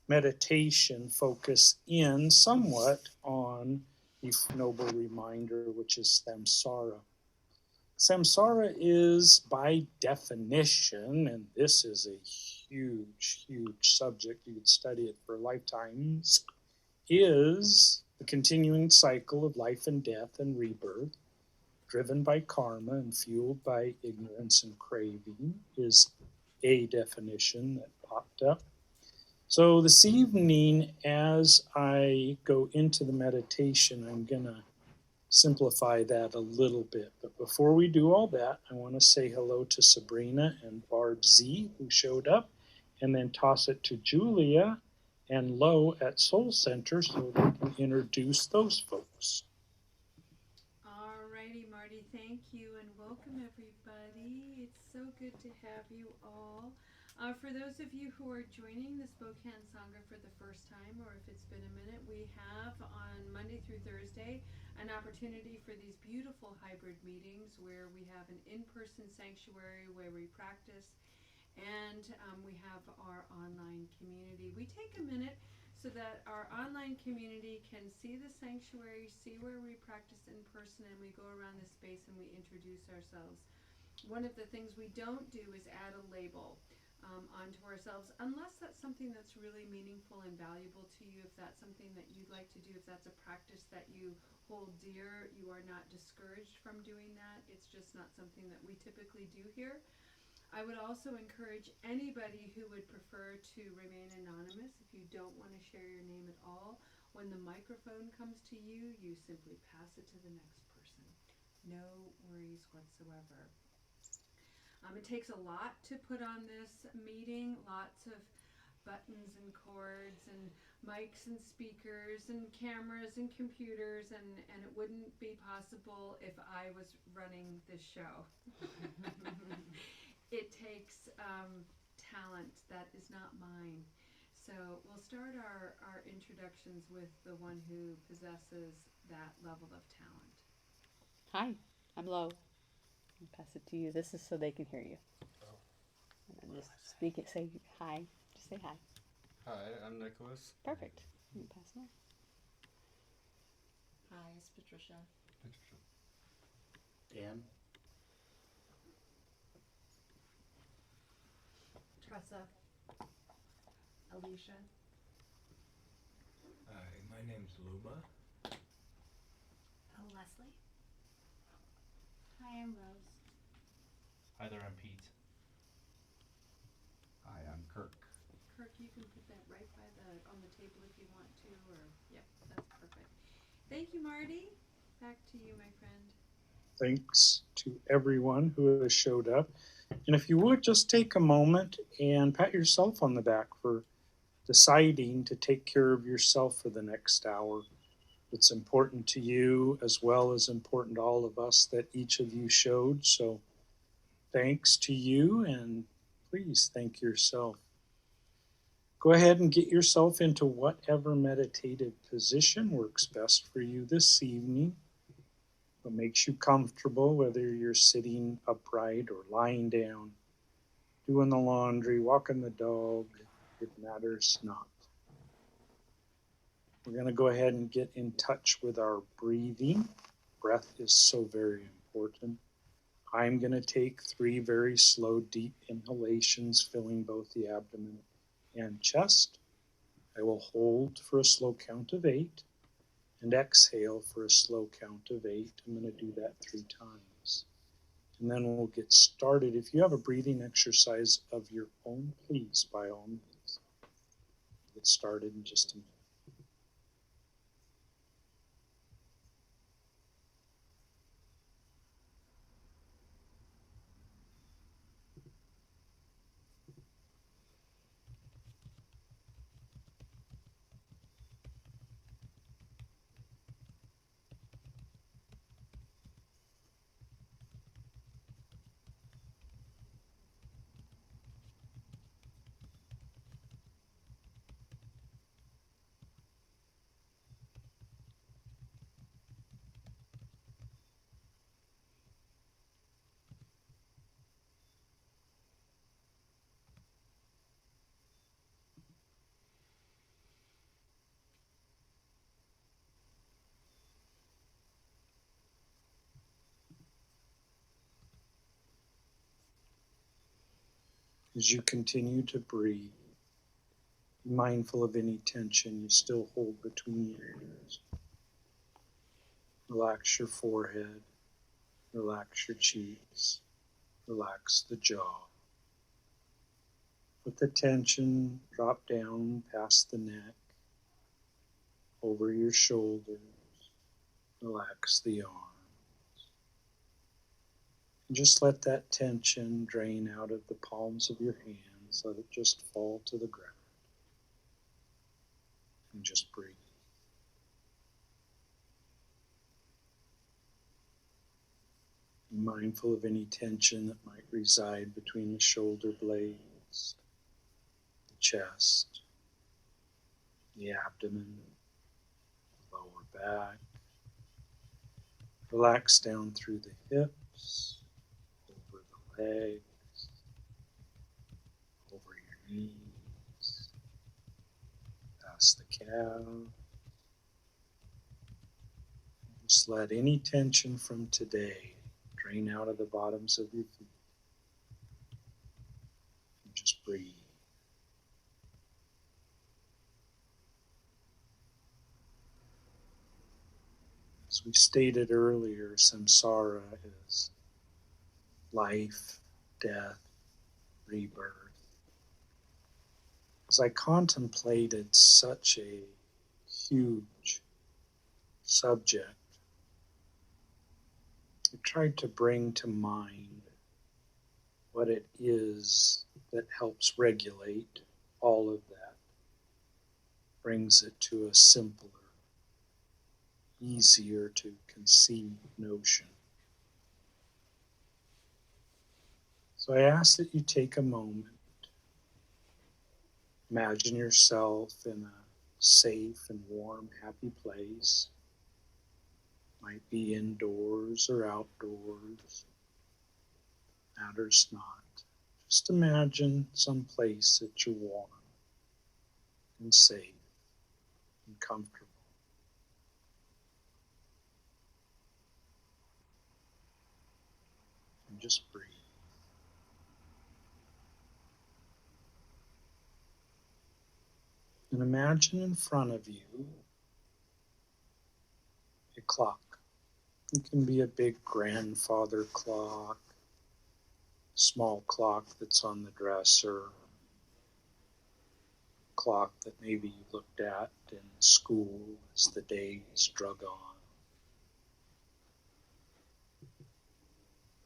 meditation focus in somewhat on the noble reminder, which is samsara. Samsara is, by definition, and this is a huge, huge subject, you could study it for lifetimes, is the continuing cycle of life and death and rebirth, driven by karma and fueled by ignorance and craving, is a definition that popped up. So this evening, as I go into the meditation, I'm going to simplify that a little bit. But before we do all that, I want to say hello to Sabrina and Barb Z, who showed up, and then toss it to Julia and Lo at Soul Center so they can introduce those folks. All righty, Marty, thank you and welcome everybody. It's so good to have you all. For those of you who are joining the Spokane Sangha for the first time, or if it's been a minute, we have on Monday through Thursday an opportunity for these beautiful hybrid meetings where we have an in-person sanctuary where we practice, and we have our online community. We take a minute so that our online community can see the sanctuary, see where we practice in person, and we go around the space and we introduce ourselves. One of the things we don't do is add a label onto ourselves unless that's something that's really meaningful and valuable to you. If that's something that you'd like to do, if that's a practice that you hold dear, you are not discouraged from doing that. It's just not something that we typically do here. I would also encourage anybody who would prefer to remain anonymous. If you don't want to share your name at all, when the microphone comes to you, you simply pass it to the next person. No worries whatsoever. It takes a lot to put on this meeting, lots of buttons and cords and mics and speakers and cameras and computers, and it wouldn't be possible if I was running this show. It takes talent that is not mine. So we'll start our introductions with the one who possesses that level of talent. Hi, I'm Lo. I'll pass it to you. This is so they can hear you. Oh, And then what do just I say? speak it, say hi. Just say hi. Hi, I'm Nicholas. Perfect. You can pass it on. Hi, it's Patricia. Patricia. Dan? Tressa. Alicia. Hi, my name's Luma. Leslie. Hi, I'm Rose. Hi there, I'm Pete. Hi, I'm Kirk. Kirk, you can put that right by on the table if you want to, or yep, that's perfect. Thank you, Marty. Back to you, my friend. Thanks to everyone who has showed up. And if you would just take a moment and pat yourself on the back for deciding to take care of yourself for the next hour. It's important to you as well as important to all of us that each of you showed. So thanks to you, and please thank yourself. Go ahead and get yourself into whatever meditative position works best for you this evening. What makes you comfortable, whether you're sitting upright or lying down, doing the laundry, walking the dog, it matters not. We're going to go ahead and get in touch with our breathing. Breath is so very important. I'm going to take 3 very slow, deep inhalations, filling both the abdomen and chest. I will hold for a slow count of 8 and exhale for a slow count of 8. I'm going to do that 3 times. And then we'll get started. If you have a breathing exercise of your own, please, by all means. Get started in just a minute. As you continue to breathe, be mindful of any tension you still hold between your ears. Relax your forehead, relax your cheeks, relax the jaw. Let the tension drop down past the neck, over your shoulders. Relax the arms. And just let that tension drain out of the palms of your hands. Let it just fall to the ground. And just breathe. Be mindful of any tension that might reside between the shoulder blades, the chest, the abdomen, the lower back. Relax down through the hips, over the legs, over your knees, past the calf. Just let any tension from today drain out of the bottoms of your feet. And just breathe. As we stated earlier, samsara is life, death, rebirth. As I contemplated such a huge subject, I tried to bring to mind what it is that helps regulate all of that, brings it to a simpler, easier to conceive notion. So I ask that you take a moment, imagine yourself in a safe and warm, happy place. Might be indoors or outdoors, matters not. Just imagine some place that you're warm and safe and comfortable. And just breathe. And imagine in front of you a clock. It can be a big grandfather clock, small clock that's on the dresser, clock that maybe you looked at in school as the days drug on.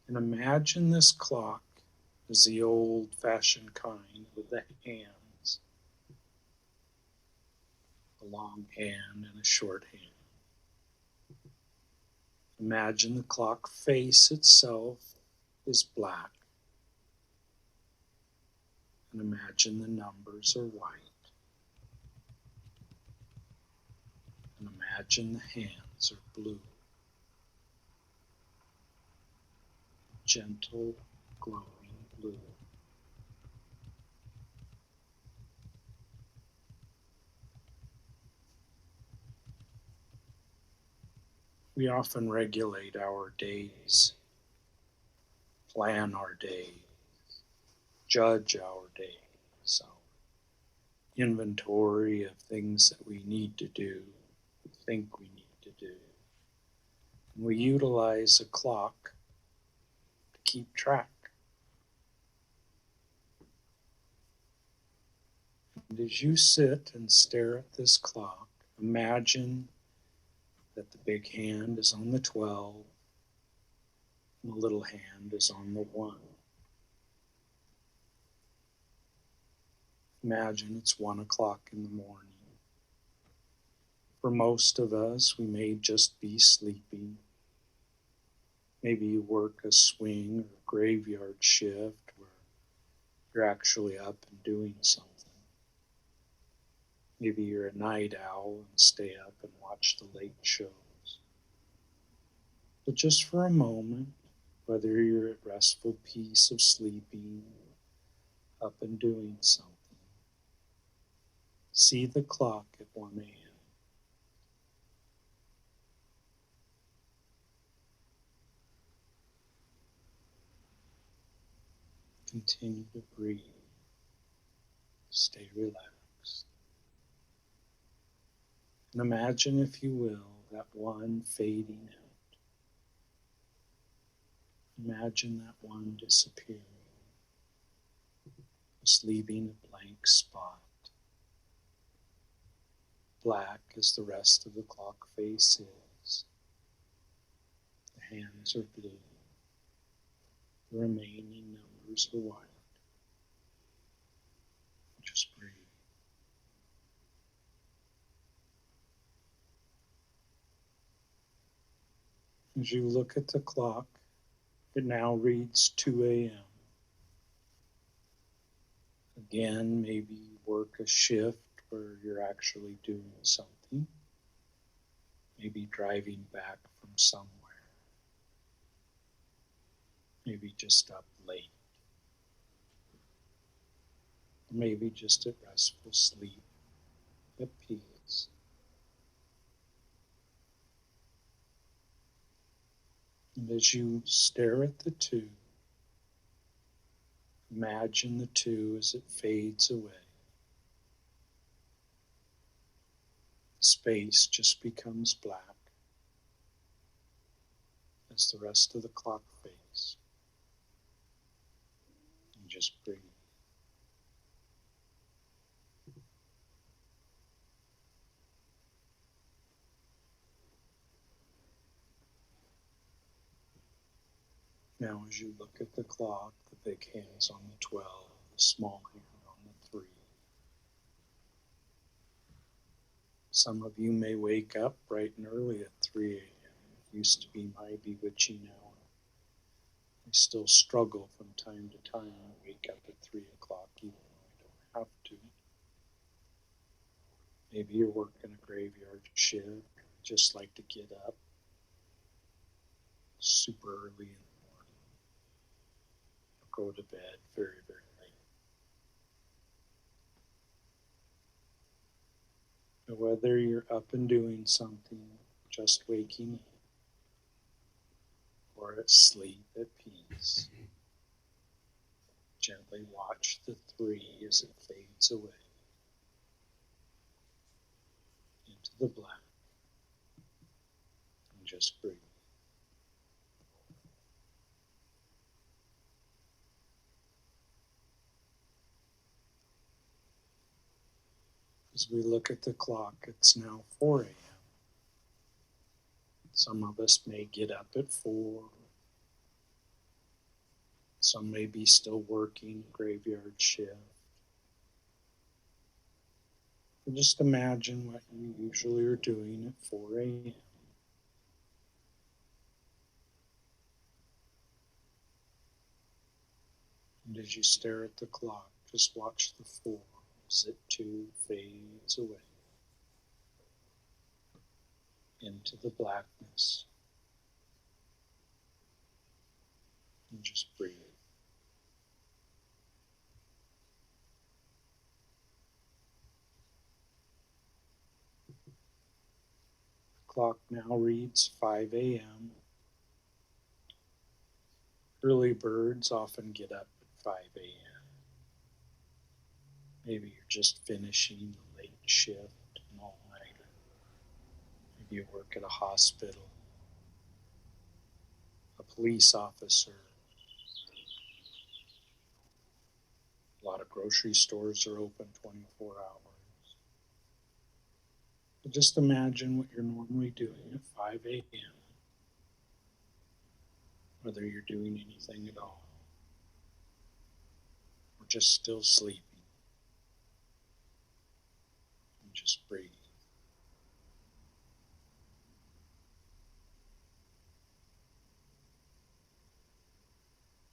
And imagine this clock as the old-fashioned kind with the hands, a long hand and a short hand. Imagine the clock face itself is black. And imagine the numbers are white. And imagine the hands are blue. Gentle, glowing blue. We often regulate our days, plan our days, judge our days, so inventory of things that we need to do, think we need to do. And we utilize a clock to keep track. And as you sit and stare at this clock, imagine that the big hand is on the 12 and the little hand is on the 1. Imagine it's 1 o'clock in the morning. For most of us, we may just be sleeping. Maybe you work a swing or graveyard shift where you're actually up and doing something. Maybe you're a night owl and stay up and watch the late shows. But just for a moment, whether you're at restful peace of sleeping, up and doing something, see the clock at 1 a.m. Continue to breathe. Stay relaxed. And imagine, if you will, that one fading out. Imagine that one disappearing, just leaving a blank spot. Black as the rest of the clock face is. The hands are blue. The remaining numbers are white. Just breathe. As you look at the clock, it now reads 2 a.m. Again, maybe you work a shift where you're actually doing something. Maybe driving back from somewhere. Maybe just up late. Maybe just at restful sleep, at peace. And as you stare at the 2, imagine the 2 as it fades away. The space just becomes black as the rest of the clock fades. And just breathe. Now as you look at the clock, the big hand's on the 12, the small hand on the 3. Some of you may wake up bright and early at 3 a.m. It used to be my bewitching hour. I still struggle from time to time to wake up at 3 o'clock, even though I don't have to. Maybe you're working a graveyard shift, just like to get up super early in the morning, or go to bed very, very late. But whether you're up and doing something, just waking up, or asleep at peace, gently watch the 3 as it fades away into the black, and just breathe. As we look at the clock, it's now 4 a.m. Some of us may get up at 4. Some may be still working graveyard shift. But just imagine what you usually are doing at 4 a.m. And as you stare at the clock, just watch the 4 as it too fades away into the blackness. And just breathe. The clock now reads 5 a.m. Early birds often get up at 5 a.m. Maybe you're just finishing the late shift, an all-nighter. Maybe you work at a hospital, a police officer. A lot of grocery stores are open 24 hours. But just imagine what you're normally doing at 5 a.m., whether you're doing anything at all, or just still sleeping. And just breathe.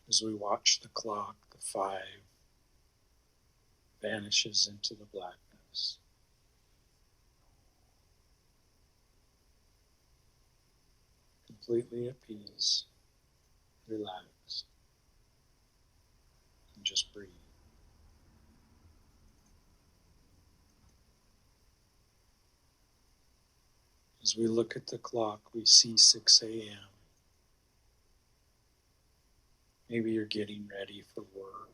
As we watch the clock, the 5 vanishes into the blackness. Completely at peace, relaxed, and just breathe. As we look at the clock, we see 6 a.m. Maybe you're getting ready for work,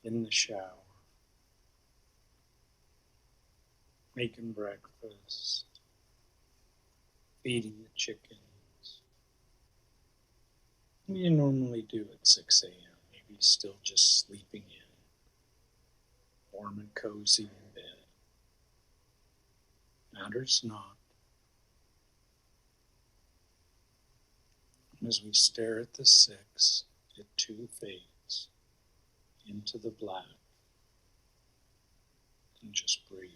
in the shower, making breakfast, feeding the chickens. What do you normally do at 6 a.m.? Maybe still just sleeping in, warm and cozy in bed. Matters not. As we stare at the 6, it too fades into the black, and just breathe.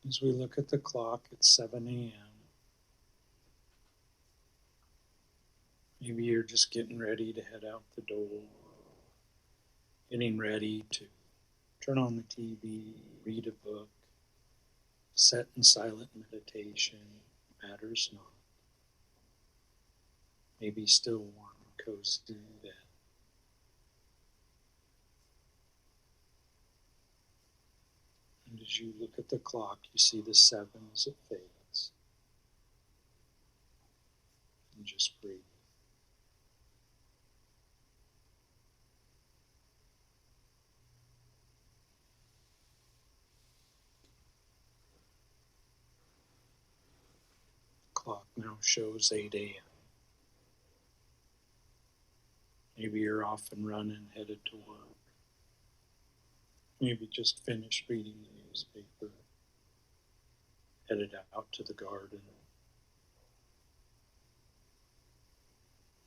As we look at the clock at 7 a.m., maybe you're just getting ready to head out the door, getting ready to turn on the TV, read a book, set in silent meditation, matters not. Maybe still warm and cozy in bed. And as you look at the clock, you see the 7 as it fades. And just breathe. Clock now shows 8 a.m. Maybe you're off and running, headed to work. Maybe just finished reading the newspaper, headed out to the garden.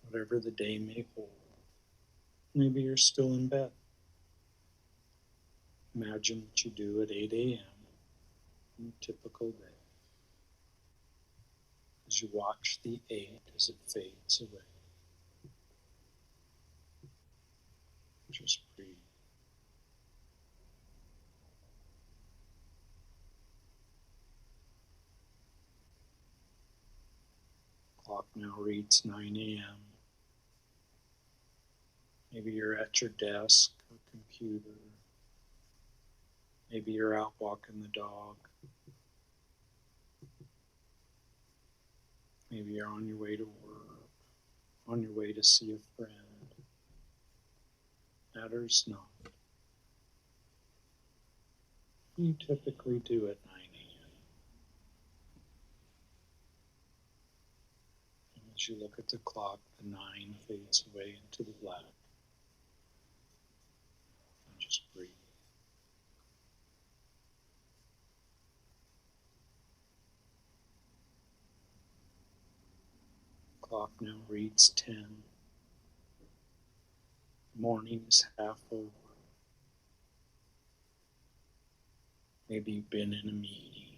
Whatever the day may hold, maybe you're still in bed. Imagine what you do at 8 a.m. on a typical day. As you watch the 8 as it fades away. Just breathe. Clock now reads 9 a.m. Maybe you're at your desk or computer. Maybe you're out walking the dog. Maybe you're on your way to work, on your way to see a friend. Matters not. You typically do at 9 a.m. And as you look at the clock, the 9 fades away into the black. And just breathe. Clock now reads 10. Morning is half over. Maybe you've been in a meeting.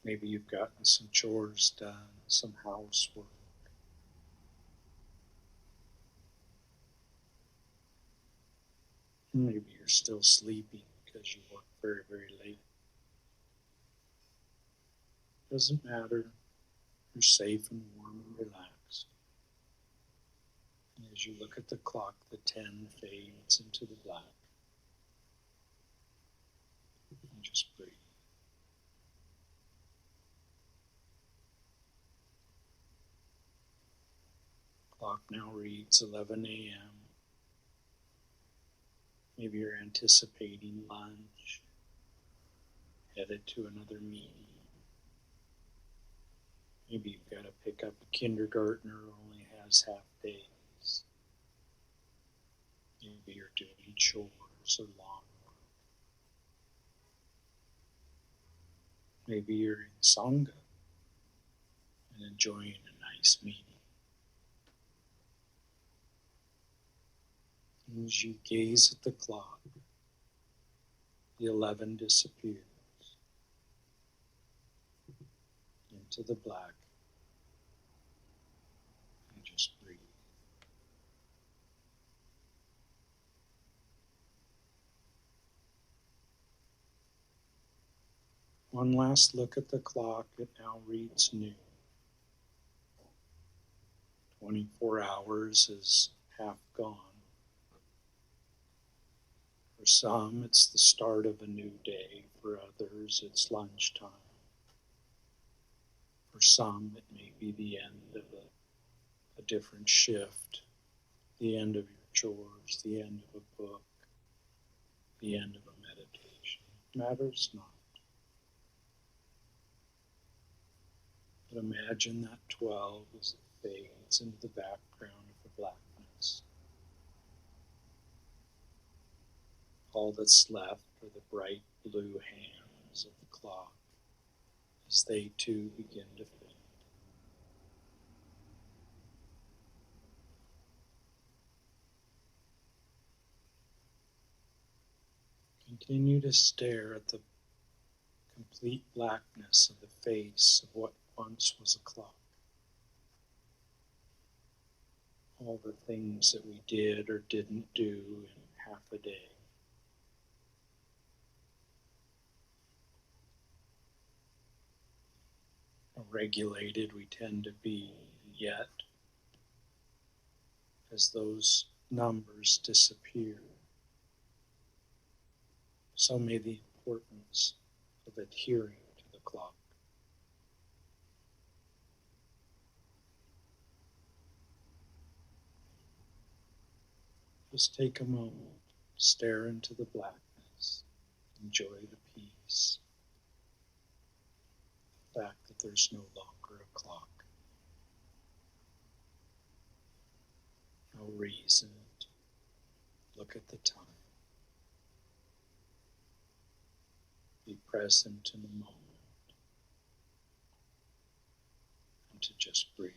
Maybe you've gotten some chores done, some housework. Maybe you're still sleeping because you work very, very late. Doesn't matter. You're safe and warm and relaxed. And as you look at the clock, the 10 fades into the black. And just breathe. Clock now reads 11 a.m. Maybe you're anticipating lunch, headed to another meeting. Maybe you've got to pick up a kindergartner who only has half days. Maybe you're doing chores or lawn work. Maybe you're in Sangha and enjoying a nice meeting. And as you gaze at the clock, the 11 disappears into the black. And just breathe. One last look at the clock. It now reads noon. 24 hours is half gone. For some, it's the start of a new day. For others, others, it's lunchtime. For some, it may be the end of a different shift, the end of your chores, the end of a book, the end of a meditation. Matters not. But imagine that 12 as it fades into the background of the blackness. All that's left are the bright blue hands of the clock as they too begin to fade. Continue to stare at the complete blackness of the face of what once was a clock. All the things that we did or didn't do in half a day. How regulated we tend to be, yet as those numbers disappear, so may the importance of adhering to the clock. Just take a moment, stare into the blackness, enjoy the peace, the fact that there's no longer a clock. No reason to look at the time. Be present in the moment and to just breathe.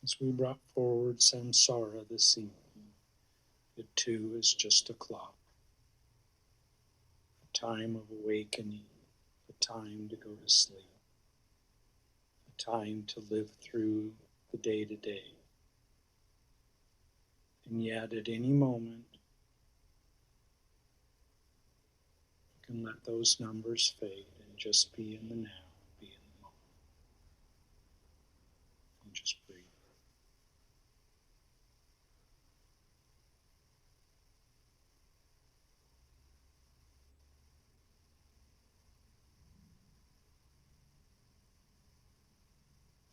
As we brought forward Samsara this evening, it too is just a clock, a time of awakening, a time to go to sleep, a time to live through the day-to-day. And yet at any moment, you can let those numbers fade and just be in the now, be in the moment, and just breathe.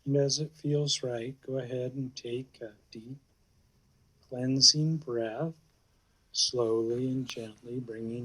And as it feels right, go ahead and take a deep, cleansing breath, slowly and gently bringing